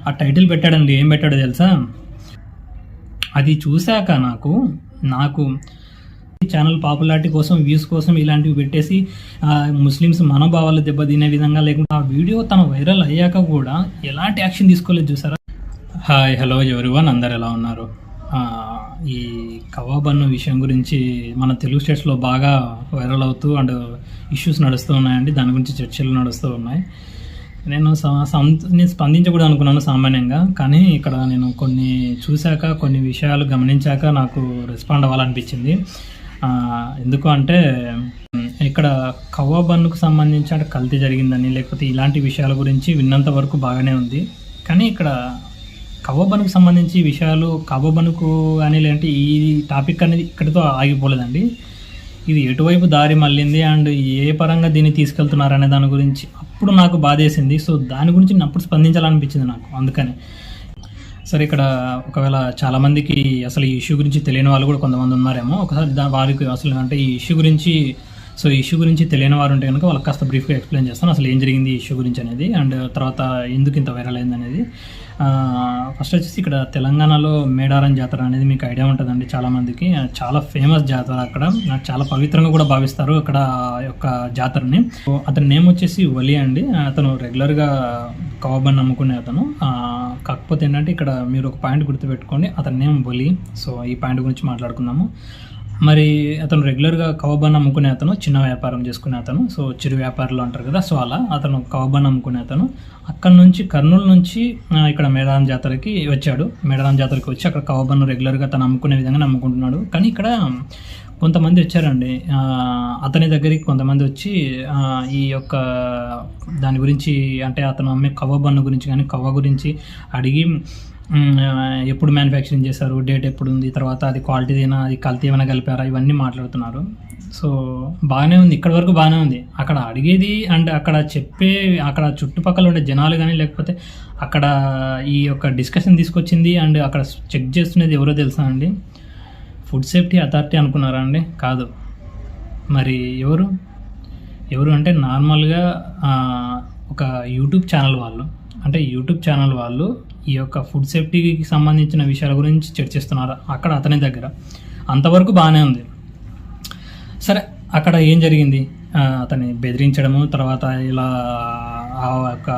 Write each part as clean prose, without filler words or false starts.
ఆ టైటిల్ పెట్టాడండి, ఏం పెట్టాడో తెలుసా? అది చూశాక నాకు ఛానల్ పాపులారిటీ కోసం, వ్యూస్ కోసం ఇలాంటివి పెట్టేసి ముస్లిమ్స్ మనోభావాలు దెబ్బతినే విధంగా, లేకుండా ఆ వీడియో తన వైరల్ అయ్యాక కూడా ఎలాంటి యాక్షన్ తీసుకోలేదు చూసారా. హాయ్, హలో ఎవరివన్, అందరు ఎలా ఉన్నారు? ఈ కబాబ్ అన్న విషయం గురించి మన తెలుగు స్టేట్స్లో బాగా వైరల్ అవుతూ అండ్ ఇష్యూస్ నడుస్తూ ఉన్నాయండి. దాని గురించి చర్చలు నడుస్తూ ఉన్నాయి. నేను స్పందించకూడదు అనుకున్నాను సామాన్యంగా, కానీ ఇక్కడ నేను కొన్ని చూశాక, కొన్ని విషయాలు గమనించాక నాకు రెస్పాండ్ అవ్వాలనిపించింది. ఎందుకు అంటే ఇక్కడ కవ్వా బన్నుకు సంబంధించి అంటే కల్తీ జరిగిందని, లేకపోతే ఇలాంటి విషయాల గురించి విన్నంత వరకు బాగానే ఉంది. కానీ ఇక్కడ కవ్వా బన్నుకు సంబంధించి విషయాలు, కవ్వా బన్నుకు కానీ లేదంటే ఈ టాపిక్ అనేది ఇక్కడితో ఆగిపోలేదండి. ఇది ఎటువైపు దారి మళ్ళింది అండ్ ఏ పరంగా దీన్ని తీసుకెళ్తున్నారనే దాని గురించి అప్పుడు నాకు బాధేసింది. సో దాని గురించి అప్పుడు స్పందించాలనిపించింది నాకు. అందుకని సరే, ఇక్కడ ఒకవేళ చాలామందికి అసలు ఈ ఇష్యూ గురించి తెలియని వాళ్ళు కూడా కొంతమంది ఉన్నారేమో. ఒకసారి వారికి అసలు అంటే ఈ ఇష్యూ గురించి తెలియని వారు ఉంటే కనుక వాళ్ళకి కాస్త బ్రీఫ్గా ఎక్స్ప్లెయిన్ చేస్తాను అసలు ఏం జరిగింది ఈ ఇష్యూ గురించి అనేది, అండ్ తర్వాత ఎందుకు ఇంత వైరల్ అయింది అనేది. ఫస్ట్ వచ్చేసి ఇక్కడ తెలంగాణలో మేడారం జాతర అనేది మీకు ఐడియా ఉంటుందండి చాలామందికి. చాలా ఫేమస్ జాతర, అక్కడ చాలా పవిత్రంగా కూడా భావిస్తారు అక్కడ యొక్క జాతరని. అతని నేమ్ వచ్చేసి వలి అండి. అతను రెగ్యులర్గా కబాబ్ అని నమ్ముకునే అతను. కాకపోతే ఏంటంటే ఇక్కడ మీరు ఒక పాయింట్ గుర్తుపెట్టుకోండి, అతని నేమ్ వలి. సో ఈ పాయింట్ గురించి మాట్లాడుకుందాము. మరి అతను రెగ్యులర్గా కబాబ్ అని అమ్ముకునే అతను, చిన్న వ్యాపారం చేసుకునే అతను. సో చిరు వ్యాపారులు అంటారు కదా, సో అలా అతను కబాబ్ అని అమ్ముకునే అతను. అక్కడ నుంచి కర్నూలు నుంచి ఇక్కడ మేడారం జాతరకి వచ్చాడు. మేడారం జాతరకి వచ్చి అక్కడ కబాబ్ అన్ను రెగ్యులర్గా తను అమ్ముకునే విధంగా నమ్ముకుంటున్నాడు. కానీ ఇక్కడ కొంతమంది వచ్చారండి అతని దగ్గరికి. కొంతమంది వచ్చి ఈ యొక్క దాని గురించి అంటే అతను అమ్మే కబాబ్ అన్ను గురించి కానీ కవ్వ గురించి అడిగి ఎప్పుడు మ్యానుఫ్యాక్చరింగ్ చేశారు, డేట్ ఎప్పుడు ఉంది, తర్వాత అది క్వాలిటీదేనా, అది కల్తీ ఏమైనా కలిపారా, ఇవన్నీ మాట్లాడుతున్నారు. సో బాగానే ఉంది, ఇక్కడ వరకు బాగానే ఉంది. అక్కడ అడిగేది అండ్ అక్కడ చుట్టుపక్కల ఉండే జనాలు కానీ, లేకపోతే అక్కడ ఈ యొక్క డిస్కషన్ తీసుకొచ్చింది అండ్ అక్కడ చెక్ చేస్తున్నది ఎవరో తెలుసా అండి? ఫుడ్ సేఫ్టీ అథారిటీ అనుకున్నారా అండి? కాదు. మరి ఎవరు అంటే నార్మల్గా ఒక యూట్యూబ్ ఛానల్ వాళ్ళు ఈ యొక్క ఫుడ్ సేఫ్టీకి సంబంధించిన విషయాల గురించి చర్చిస్తున్నారు అక్కడ అతని దగ్గర. అంతవరకు బాగానే ఉంది. సరే, అక్కడ ఏం జరిగింది? అతన్ని బెదిరించడము, తర్వాత ఇలా ఆ యొక్క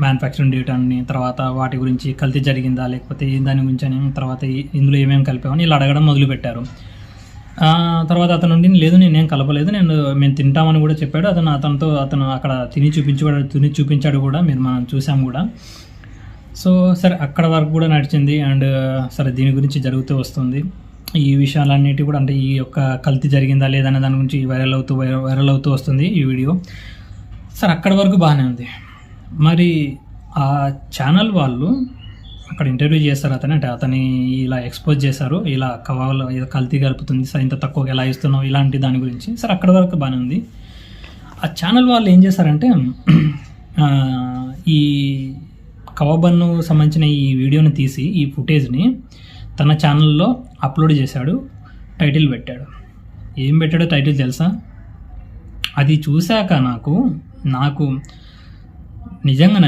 మ్యానుఫ్యాక్చరింగ్ డేట్ అని, తర్వాత వాటి గురించి కల్తీ జరిగిందా లేకపోతే దాని గురించి అని, తర్వాత ఇందులో ఏమేమి కలిపామని ఇలా అడగడం మొదలుపెట్టారు. తర్వాత అతను నుండి లేదు నేనేం కలపలేదు, మేము తింటామని కూడా చెప్పాడు. అతను అక్కడ తిని చూపించాడు కూడా, మనం చూసాం కూడా. సో సరే, అక్కడ వరకు కూడా నడిచింది. అండ్ సరే, దీని గురించి జరుగుతూ వస్తుంది. ఈ విషయాలన్నిటి కూడా అంటే ఈ యొక్క కల్తీ జరిగిందా లేదనే దాని గురించి వైరల్ అవుతూ వస్తుంది ఈ వీడియో. సరే, అక్కడ వరకు బాగానే ఉంది. మరి ఆ ఛానల్ వాళ్ళు అక్కడ ఇంటర్వ్యూ చేస్తారు అతని ఇలా ఎక్స్పోజ్ చేశారు, ఇలా కవాలో కల్తీ కలుపుతుంది, సరే ఇంత తక్కువ ఎలా ఇస్తున్నావు, ఇలాంటి దాని గురించి. సరే, అక్కడ వరకు బాగానే ఉంది. ఆ ఛానల్ వాళ్ళు ఏం చేశారంటే ఈ కబాబ్ బన్ను సంబంధించిన ఈ వీడియోని తీసి, ఈ ఫుటేజ్ని తన ఛానల్లో అప్లోడ్ చేశాడు. టైటిల్ పెట్టాడు. ఏం పెట్టాడో టైటిల్ తెలుసా? అది చూశాక నాకు నిజంగా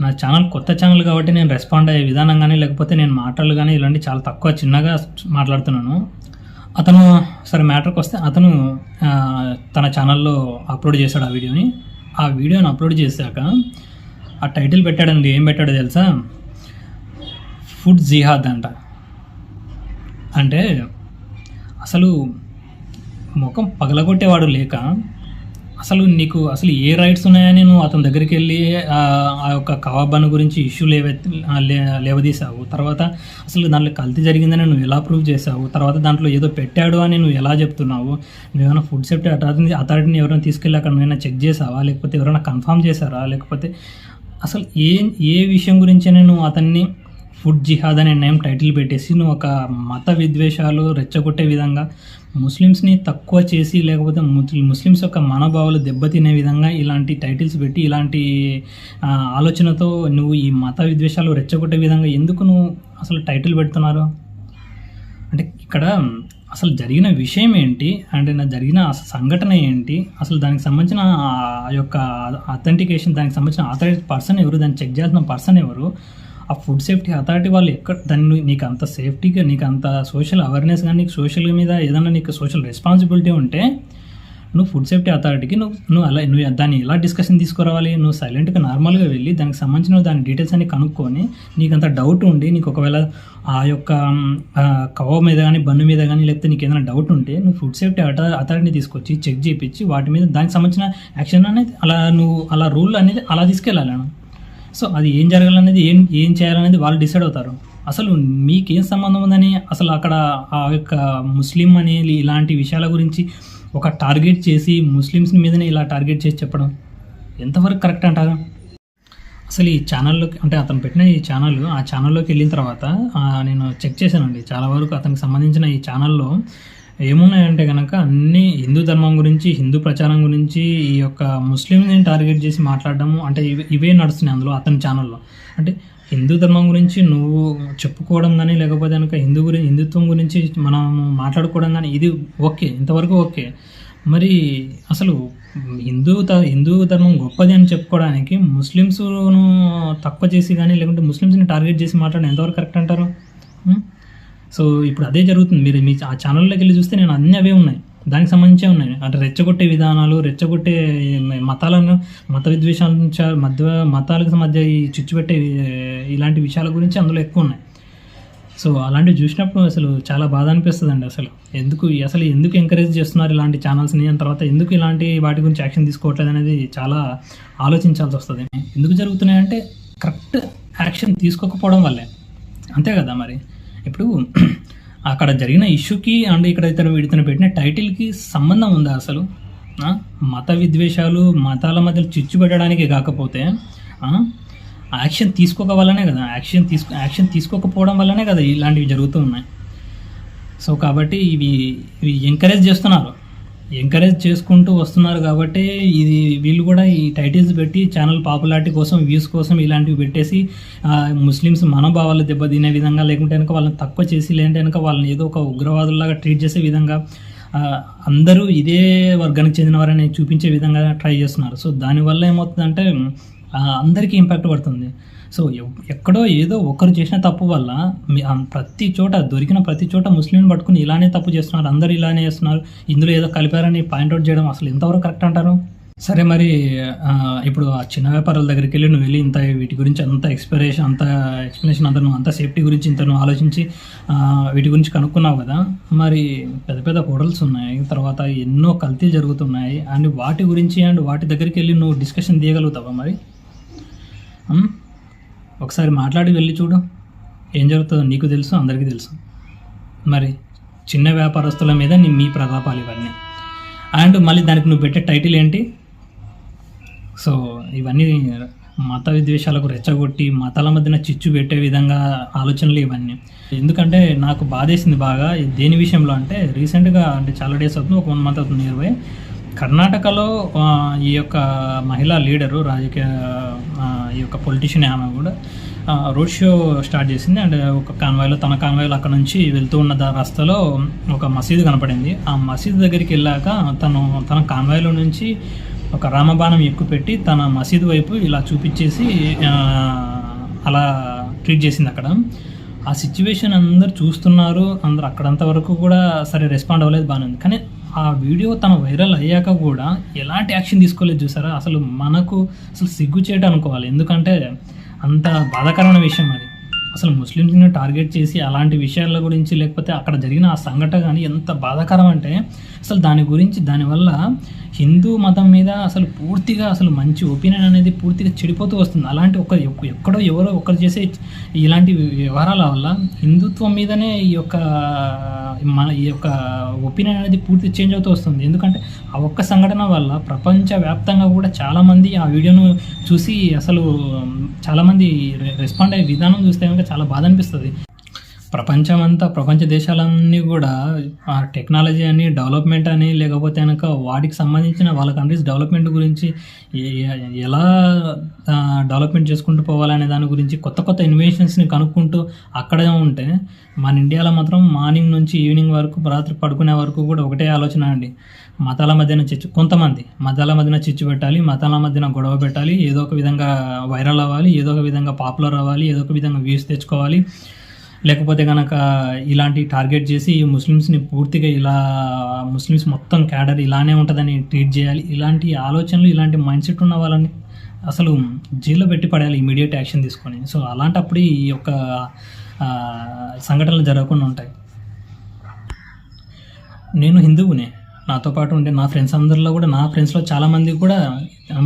నా ఛానల్ కొత్త ఛానల్ కాబట్టి నేను రెస్పాండ్ అయ్యే విధానం కానీ, లేకపోతే నేను మాటలు కానీ ఇలాంటి చాలా తక్కువ చిన్నగా మాట్లాడుతున్నాను. అతను సరే మ్యాటర్కి వస్తే, అతను తన ఛానల్లో అప్లోడ్ చేశాడు ఆ వీడియోని అప్లోడ్ చేశాక ఆ టైటిల్ పెట్టాడండి. ఏం పెట్టాడో తెలుసా? ఫుడ్ జిహాద్ అంట. అంటే అసలు ముఖం పగలగొట్టేవాడు లేక, అసలు నీకు అసలు ఏ రైట్స్ ఉన్నాయని నువ్వు అతని దగ్గరికి వెళ్ళి ఆ యొక్క కబాబ్ బన్ను గురించి ఇష్యూ లేవదీసావు? తర్వాత అసలు దాంట్లో కల్తీ జరిగిందని నువ్వు ఎలా ప్రూవ్ చేసావు? తర్వాత దాంట్లో ఏదో పెట్టాడు అని నువ్వు ఎలా చెప్తున్నావు? నువ్వేమైనా ఫుడ్ సేఫ్టీ అథారిటీని ఎవరైనా తీసుకెళ్ళి అక్కడ నువ్వైనా చెక్ చేసావా? లేకపోతే ఎవరైనా కన్ఫర్మ్ చేశారా? లేకపోతే అసలు ఏ విషయం గురించైనా నువ్వు అతన్ని ఫుడ్ జిహాద్ అనే నేమ్ టైటిల్ పెట్టేసి నువ్వు ఒక మత విద్వేషాలు రెచ్చగొట్టే విధంగా, ముస్లిమ్స్ని తక్కువ చేసి, లేకపోతే ముస్లిమ్స్ యొక్క మనోభావాలు దెబ్బతినే విధంగా ఇలాంటి టైటిల్స్ పెట్టి, ఇలాంటి ఆలోచనతో నువ్వు ఈ మత విద్వేషాలు రెచ్చగొట్టే విధంగా ఎందుకు నువ్వు అసలు టైటిల్ పెడుతున్నారు? అంటే ఇక్కడ అసలు జరిగిన విషయం ఏంటి, అంటే జరిగిన సంఘటన ఏంటి, అసలు దానికి సంబంధించిన ఆ యొక్క అథెంటికేషన్, దానికి సంబంధించిన ఆథరైజ్డ్ పర్సన్ ఎవరు, దాన్ని చెక్ చేయాల్సిన పర్సన్ ఎవరు, ఆ ఫుడ్ సేఫ్టీ అథారిటీ వాళ్ళు ఎక్కడ దాన్ని నీకు అంత సేఫ్టీగా, నీకు అంత సోషల్ అవేర్నెస్ కానీ, నీకు సోషల్ మీద ఏదైనా నీకు సోషల్ రెస్పాన్సిబిలిటీ ఉంటే నువ్వు ఫుడ్ సేఫ్టీ అథారిటీకి నువ్వు దాన్ని ఎలా డిస్కషన్ తీసుకురావాలి? నువ్వు సైలెంట్గా నార్మల్గా వెళ్ళి దానికి సంబంధించిన దాని డీటెయిల్స్ అన్ని కనుక్కొని, నీకు అంత డౌట్ ఉండి, నీకు ఒకవేళ ఆ యొక్క కవ మీద కానీ, బన్ను మీద కానీ, లేకపోతే నీకు ఏదైనా డౌట్ ఉంటే నువ్వు ఫుడ్ సేఫ్టీ అథారిటీని తీసుకొచ్చి చెక్ చేయించి వాటి మీద దానికి సంబంధించిన యాక్షన్ అనేది అలా రూల్ అనేది అలా తీసుకెళ్ళాలి. సో అది ఏం జరగాలనేది, ఏం చేయాలనేది వాళ్ళు డిసైడ్ అవుతారు. అసలు మీకేం సంబంధం ఉందని అసలు అక్కడ ఆ యొక్క ముస్లిం అని ఇలాంటి విషయాల గురించి ఒక టార్గెట్ చేసి ముస్లిమ్స్ మీదనే ఇలా టార్గెట్ చేసి చెప్పడం ఎంతవరకు కరెక్ట్ అంటారు? అసలు ఈ ఛానల్లోకి, అంటే అతను పెట్టిన ఈ ఆ ఛానల్లోకి వెళ్ళిన తర్వాత నేను చెక్ చేశానండి. చాలా వరకు అతనికి సంబంధించిన ఈ ఛానల్లో ఏమున్నాయంటే కనుక అన్నీ హిందూ ధర్మం గురించి, హిందూ ప్రచారం గురించి, ఈ యొక్క ముస్లింని టార్గెట్ చేసి మాట్లాడడము, అంటే ఇవే నడుస్తున్నాయి అందులో అతని ఛానల్లో. అంటే హిందూ ధర్మం గురించి నువ్వు చెప్పుకోవడం కానీ, లేకపోతే కనుక హిందుత్వం గురించి మనం మాట్లాడుకోవడం కానీ, ఇది ఓకే, ఇంతవరకు ఓకే. మరి అసలు హిందూ ధర్మం గొప్పది అని చెప్పుకోవడానికి ముస్లిమ్స్ను తక్కువ చేసి కానీ, లేకుంటే ముస్లిమ్స్ని టార్గెట్ చేసి మాట్లాడడం ఎంతవరకు కరెక్ట్ అంటారు? సో ఇప్పుడు అదే జరుగుతుంది. మీరు మీ ఆ ఛానల్లోకి వెళ్ళి చూస్తే నేను అన్నీ అవే ఉన్నాయి, దానికి సంబంధించే ఉన్నాయి. అంటే రెచ్చగొట్టే విధానాలు, రెచ్చగొట్టే మతాలను, మత విద్వేషాల మతాలకు మధ్య ఈ చిచ్చు పెట్టే ఇలాంటి విషయాల గురించి అందులో ఎక్కువ ఉన్నాయి. సో అలాంటివి చూసినప్పుడు అసలు చాలా బాధ అనిపిస్తుంది అండి. అసలు ఎందుకు ఎంకరేజ్ చేస్తున్నారు ఇలాంటి ఛానల్స్ని, అని తర్వాత ఎందుకు ఇలాంటి వాటి గురించి యాక్షన్ తీసుకోవట్లేదు అనేది చాలా ఆలోచించాల్సి వస్తుంది. ఎందుకు జరుగుతున్నాయంటే కరెక్ట్ యాక్షన్ తీసుకోకపోవడం వల్లే, అంతే కదా. మరి ఇప్పుడు అక్కడ జరిగిన ఇష్యూకి అండ్ ఇక్కడ ఇతను పెట్టిన టైటిల్కి సంబంధం ఉందా అసలు? మత విద్వేషాలు, మతాల మధ్య చిచ్చు పెట్టడానికి కాకపోతే యాక్షన్ తీసుకోక వల్లనే కదా, యాక్షన్ తీసుకోకపోవడం వల్లనే కదా ఇలాంటివి జరుగుతూ ఉన్నాయి. సో కాబట్టి ఇవి ఎంకరేజ్ చేసుకుంటూ వస్తున్నారు కాబట్టి వీళ్ళు కూడా ఈ టైటిల్స్ పెట్టి ఛానల్ పాపులారిటీ కోసం, వ్యూస్ కోసం ఇలాంటివి పెట్టేసి ముస్లిమ్స్ మనోభావాలు దెబ్బతినే విధంగా, లేకుంటే కనుక వాళ్ళని తక్కువ చేసి, లేదంటే కనుక వాళ్ళని ఏదో ఒక ఉగ్రవాదుల్లాగా ట్రీట్ చేసే విధంగా, అందరూ ఇదే వర్గానికి చెందినవారని చూపించే విధంగా ట్రై చేస్తున్నారు. సో దానివల్ల ఏమవుతుందంటే అందరికీ ఇంపాక్ట్ పడుతుంది. సో ఎక్కడో ఏదో ఒకరు చేసిన తప్పు వల్ల దొరికిన ప్రతి చోట ముస్లింని పట్టుకుని ఇలానే తప్పు చేస్తున్నారు, అందరూ ఇలానే చేస్తున్నారు, ఇందులో ఏదో కలిపారని పాయింట్అవుట్ చేయడం అసలు ఎంతవరకు కరెక్ట్ అంటారు? సరే, మరి ఇప్పుడు ఆ చిన్న వ్యాపారాల దగ్గరికి వెళ్ళి నువ్వు వెళ్ళి వీటి గురించి అంత ఎక్స్ప్లెనేషన్ అంతా నువ్వు అంత సేఫ్టీ గురించి నువ్వు ఆలోచించి వీటి గురించి కనుక్కున్నావు కదా. మరి పెద్ద పెద్ద హోటల్స్ ఉన్నాయి, తర్వాత ఎన్నో కల్తీలు జరుగుతున్నాయి, అండ్ వాటి గురించి వాటి దగ్గరికి వెళ్ళి నువ్వు డిస్కషన్ తీయగలుగుతావా? మరి ఒకసారి మాట్లాడి వెళ్ళి చూడు, ఏం జరుగుతుందో నీకు తెలుసు, అందరికీ తెలుసు. మరి చిన్న వ్యాపారస్తుల మీద మీ ప్రతాపాలు ఇవన్నీ, అండ్ మళ్ళీ దానికి నువ్వు పెట్టే టైటిల్ ఏంటి? సో ఇవన్నీ మత విద్వేషాలకు రెచ్చగొట్టి మతాల మధ్యన చిచ్చు పెట్టే విధంగా ఆలోచనలు ఇవన్నీ. ఎందుకంటే నాకు బాధేసింది బాగా దేని విషయంలో అంటే, రీసెంట్గా అంటే చాలా డేస్ అవుతుంది, ఒక 1 మంత్ అవుతుంది నియర్ బై, కర్ణాటకలో ఈ యొక్క మహిళా లీడరు, రాజకీయ ఈ యొక్క పొలిటీషియన్ ఆమె కూడా రోడ్ షో స్టార్ట్ చేసింది. అండ్ తన కాన్వాయ్లో అక్కడ నుంచి వెళ్తూ ఉన్న రస్తాలో ఒక మసీదు కనపడింది. ఆ మసీదు దగ్గరికి వెళ్ళాక తన కాన్వాయ్లో నుంచి ఒక రామబాణం ఎక్కుపెట్టి తన మసీదు వైపు ఇలా చూపించేసి అలా ట్రీట్ చేసింది. అక్కడ ఆ సిచ్యువేషన్ అందరు చూస్తున్నారు, అందరు అక్కడంత వరకు కూడా సరే రెస్పాండ్ అవ్వలేదు, బాగానే ఉంది. కానీ ఆ వీడియో తన వైరల్ అయ్యాక కూడా ఎలాంటి యాక్షన్ తీసుకోలేదు చూసారా? అసలు మనకు సిగ్గు చేయడం అనుకోవాలి, ఎందుకంటే అంత బాధాకరమైన విషయం అది. అసలు ముస్లిమ్స్ని టార్గెట్ చేసి అలాంటి విషయాల గురించి, లేకపోతే అక్కడ జరిగిన ఆ సంఘటన కానీ ఎంత బాధాకరం అంటే అసలు దానివల్ల హిందూ మతం మీద పూర్తిగా మంచి ఒపీనియన్ అనేది పూర్తిగా చెడిపోతూ వస్తుంది. అలాంటి ఎవరో ఒకరు చేసే ఇలాంటి వ్యవహారాల వల్ల హిందుత్వం మీదనే ఈ యొక్క ఒపీనియన్ అనేది పూర్తి చేంజ్ అవుతూ వస్తుంది. ఎందుకంటే ఆ ఒక్క సంఘటన వల్ల ప్రపంచవ్యాప్తంగా కూడా చాలామంది ఆ వీడియోను చూసి చాలామంది రెస్పాండ్ అయ్యే విధానం చూస్తే కనుక చాలా బాధ అనిపిస్తుంది. ప్రపంచ దేశాలన్నీ కూడా ఆ టెక్నాలజీ అని, డెవలప్మెంట్ అని, లేకపోతే కనుక వాటికి సంబంధించిన వాళ్ళ కంట్రీస్ డెవలప్మెంట్ గురించి ఎలా డెవలప్మెంట్ చేసుకుంటూ పోవాలనే దాని గురించి కొత్త ఇన్వెన్షన్స్ని కనుక్కుంటూ అక్కడే ఉంటే, మన ఇండియాలో మాత్రం మార్నింగ్ నుంచి ఈవినింగ్ వరకు, రాత్రి పడుకునే వరకు కూడా ఒకటే ఆలోచన అండి. మతాల మధ్యన కొంతమంది మతాల మధ్యన చిచ్చు పెట్టాలి, మతాల మధ్యన గొడవ పెట్టాలి, ఏదో ఒక విధంగా వైరల్ అవ్వాలి, ఏదో ఒక విధంగా పాపులర్ అవ్వాలి, ఏదో ఒక విధంగా వ్యూస్ తెచ్చుకోవాలి, లేకపోతే కనుక ఇలాంటి టార్గెట్ చేసి ముస్లిమ్స్ని పూర్తిగా ఇలా ముస్లిమ్స్ మొత్తం క్యాడర్ ఇలానే ఉంటుందని ట్రీట్ చేయాలి. ఇలాంటి ఆలోచనలు, ఇలాంటి మైండ్ సెట్ ఉన్న వాళ్ళని అసలు జైల్లో పెట్టి పడేయాలి, ఇమీడియట్ యాక్షన్ తీసుకొని. సో అలాంటప్పుడు ఈ యొక్క సంఘటనలు జరగకుండా ఉంటాయి. నేను హిందువునే, నాతో పాటు ఉండే నా ఫ్రెండ్స్ అందరిలో కూడా, నా ఫ్రెండ్స్లో చాలామంది కూడా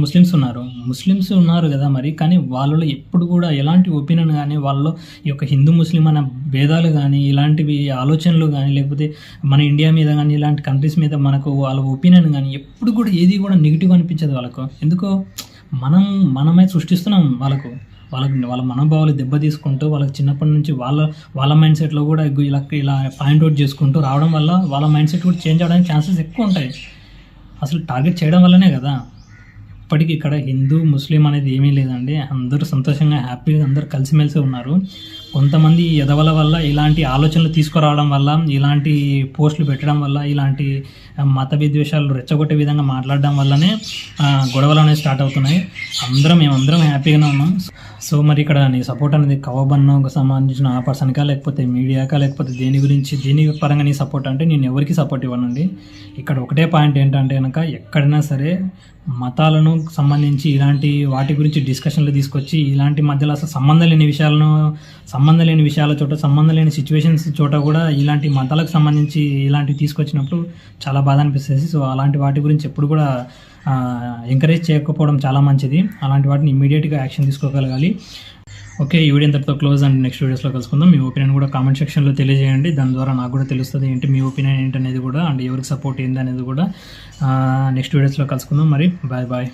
ముస్లిమ్స్ ఉన్నారు కదా మరి. కానీ వాళ్ళలో ఎప్పుడు కూడా ఎలాంటి ఒపీనియన్ కానీ, వాళ్ళలో ఈ యొక్క హిందూ ముస్లిం అనే భేదాలు కానీ, ఇలాంటివి ఆలోచనలు కానీ, లేకపోతే మన ఇండియా మీద కానీ, ఇలాంటి కంట్రీస్ మీద మనకు వాళ్ళ ఒపీనియన్ కానీ ఎప్పుడు కూడా ఏది కూడా నెగిటివ్ అనిపించదు వాళ్ళకు. ఎందుకో మనమే సృష్టిస్తున్నాం వాళ్ళ మనోభావాలు దెబ్బతీసుకుంటూ, వాళ్ళకి చిన్నప్పటి నుంచి వాళ్ళ మైండ్ సెట్లో కూడా ఇలా పాయింట్అవుట్ చేసుకుంటూ రావడం వల్ల వాళ్ళ మైండ్ సెట్ కూడా చేంజ్ అవ్వడానికి ఛాన్సెస్ ఎక్కువ ఉంటాయి. అసలు టార్గెట్ చేయడం వల్లనే కదా. ఇప్పటికీ ఇక్కడ హిందూ ముస్లిం అనేది ఏమీ లేదండి. అందరూ సంతోషంగా, హ్యాపీగా అందరూ కలిసిమెలిసి ఉన్నారు. కొంతమంది ఎదవల వల్ల, ఇలాంటి ఆలోచనలు తీసుకురావడం వల్ల, ఇలాంటి పోస్టులు పెట్టడం వల్ల, ఇలాంటి మత విద్వేషాలు రెచ్చగొట్టే విధంగా మాట్లాడడం వల్లనే గొడవలు అనేవి స్టార్ట్ అవుతున్నాయి. మేమందరం హ్యాపీగానే ఉన్నాం. సో మరి ఇక్కడ నీ సపోర్ట్ అనేది కవబన్నకు సంబంధించిన ఆ పర్సన్కా, లేకపోతే మీడియాకా, లేకపోతే దేని పరంగా నీ సపోర్ట్ అంటే, నేను ఎవరికి సపోర్ట్ ఇవ్వనండి. ఇక్కడ ఒకటే పాయింట్ ఏంటంటే కనుక, ఎక్కడైనా సరే మతాలను సంబంధించి ఇలాంటి వాటి గురించి డిస్కషన్లు తీసుకొచ్చి, ఇలాంటి మధ్యలో అసలు సంబంధం లేని విషయాల చోట, సంబంధం లేని సిచ్యువేషన్స్ చోట కూడా ఇలాంటి మతాలకు సంబంధించి ఇలాంటివి తీసుకొచ్చినప్పుడు చాలా బాధ అనిపిస్తుంది. సో అలాంటి వాటి గురించి ఎప్పుడు కూడా ఎంకరేజ్ చేయకపోవడం చాలా మంచిది. అలాంటి వాటిని ఇమీడియట్గా యాక్షన్ తీసుకోగలగాలి. ఓకే, ఈ వీడియో ఇంతటితో క్లోజ్ అండి. నెక్స్ట్ వీడియోస్లో కలుసుకుందాం. మీ ఒపీనియన్ కూడా కామెంట్ సెక్షన్లో తెలియజేయండి. దాని ద్వారా నాకు కూడా తెలుస్తుంది ఏంటి మీ ఒపీనియన్ ఏంటనేది కూడా, అండ్ ఎవరికి సపోర్ట్ ఏంటి అనేది కూడా. నెక్స్ట్ వీడియోస్లో కలుసుకుందాం. మరి బాయ్.